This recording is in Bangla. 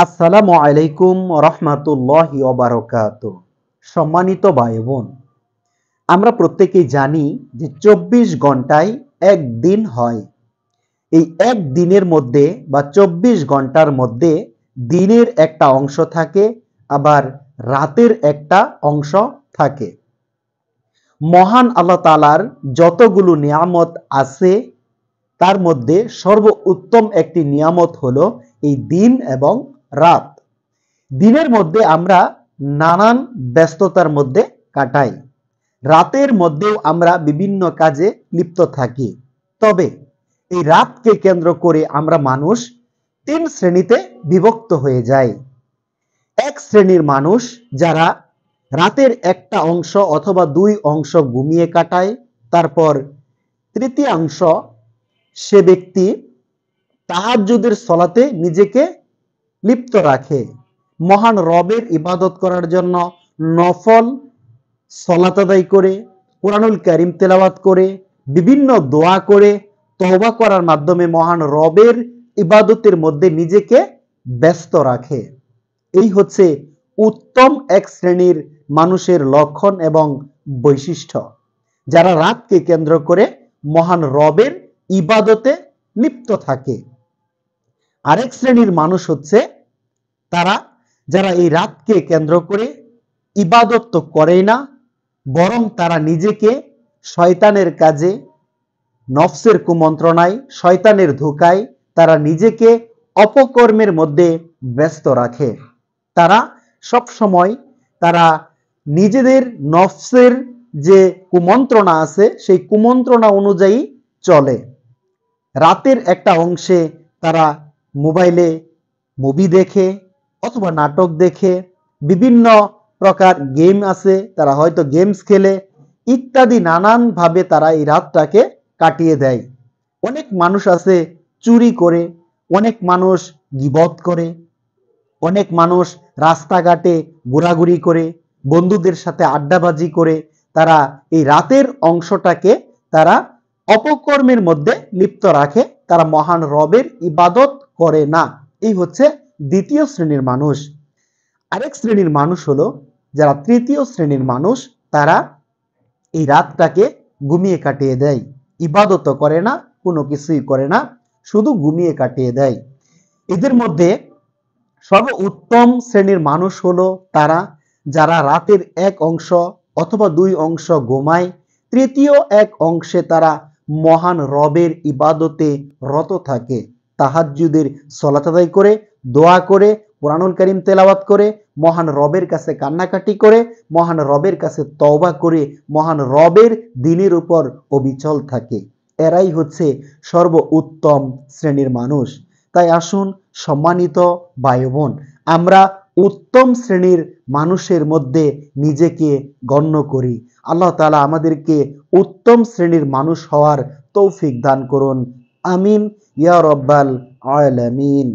আসসালামু আলাইকুম রহমাতুল্লাহি ওয়া বারাকাতুহু। সম্মানিত ভাই বোন, আমরা প্রত্যেকেই জানি যে ২৪ ঘন্টায় এক দিন হয়। এই এক দিনের মধ্যে বা ২৪ ঘন্টার মধ্যে দিনের একটা অংশ থাকে, আবার রাতের একটা অংশ থাকে। মহান আল্লাহ তাআলার যতগুলো নিয়ামত আছে তার মধ্যে সর্বোত্তম একটি নিয়ামত হলো এই দিন এবং রাত। দিনের মধ্যে আমরা নানান ব্যস্ততার মধ্যে কাটাই, রাতের মধ্যেও আমরা বিভিন্ন কাজে লিপ্ত থাকি। তবে এই রাতকে কেন্দ্র করে আমরা মানুষ তিন শ্রেণীতে বিভক্ত হয়ে যাই। এক শ্রেণীর মানুষ যারা রাতের একটা অংশ অথবা দুই অংশ ঘুমিয়ে কাটায়, তারপর তৃতীয়াংশ সে ব্যক্তি তাহাজ্জুদের সলাতে নিজেকে লিপ্ত রাখে, মহান রবের ইবাদত করার জন্য নফল সলাত আদায় করে, কোরআনুল কারীম তেলাওয়াত করে, বিভিন্ন দোয়া করে, তওবা করার মাধ্যমে মহান রবের ইবাদতের মধ্যে নিজেকে ব্যস্ত রাখে। এই হচ্ছে উত্তম এক শ্রেণীর মানুষের লক্ষণ এবং বৈশিষ্ট্য, যারা রাতকে কেন্দ্র করে মহান রবের ইবাদতে লিপ্ত থাকে। আরেক শ্রেণীর মানুষ হচ্ছে তারা যারা এই রাতকে কেন্দ্র করে ইবাদত তো করেই না, বরং তারা নিজেকে শয়তানের কাজে, নফসের কুমন্ত্রণায়, শয়তানের ধোঁকায় তারা নিজেকে অপকর্মের মধ্যে ব্যস্ত রাখে। তারা সব সময় তারা নিজেদের নফসের যে কুমন্ত্রণা আছে সেই কুমন্ত্রণা অনুযায়ী চলে। রাতের একটা অংশে তারা মোবাইলে মুভি দেখে অথবা নাটক দেখে, বিভিন্ন প্রকার গেম আছে তারা হয়তো গেমস খেলে, ইত্যাদি নানানভাবে তারা এই রাতটাকে কাটিয়ে দেয়। অনেক মানুষ আছে চুরি করে, অনেক মানুষ গীবত করে, অনেক মানুষ রাস্তাঘাটে ঘোরাঘুরি করে, বন্ধুদের সাথে আড্ডাবাজি করে তারা এই রাতের অংশটাকে তারা অপকর্মের মধ্যে লিপ্ত রাখে, তারা মহান রবের ইবাদত করে না। এই হচ্ছে দ্বিতীয় শ্রেণীর মানুষ। আরেক শ্রেণীর মানুষ হলো যারা তৃতীয় শ্রেণীর মানুষ, তারা এই রাতটাকে ঘুমিয়ে কাটিয়ে দেয়, ইবাদত করে না, কোনো কিছুই করে না, শুধু ঘুমিয়ে কাটিয়ে দেয়। এদের মধ্যে সর্বোত্তম শ্রেণীর মানুষ হলো তারা যারা রাতের এক অংশ অথবা দুই অংশ ঘুমায়, তৃতীয় এক অংশে তারা মহান রবের ইবাদতে রত থাকে, তাহাজ্জুদের সলাত আদায় করে, দোয়া করে, কোরআনুল কারীম তেলাওয়াত করে, মহান রবের কাছে কান্নাকাটি করে, মহান রবের কাছে তওবা করে, মহান রবের দ্বীনের উপর অবিচল থাকে। এরাই হচ্ছে সর্বোত্তম শ্রেণীর মানুষ। তাই আসুন সম্মানিত ভাই বোন, আমরা উত্তম শ্রেণীর মানুষের মধ্যে নিজেকে গণ্য করি। আল্লাহ তাআলা আমাদেরকে উত্তম শ্রেণীর মানুষ হওয়ার তৌফিক দান করুন। আমিন ইয়া রাব্বাল আলামিন।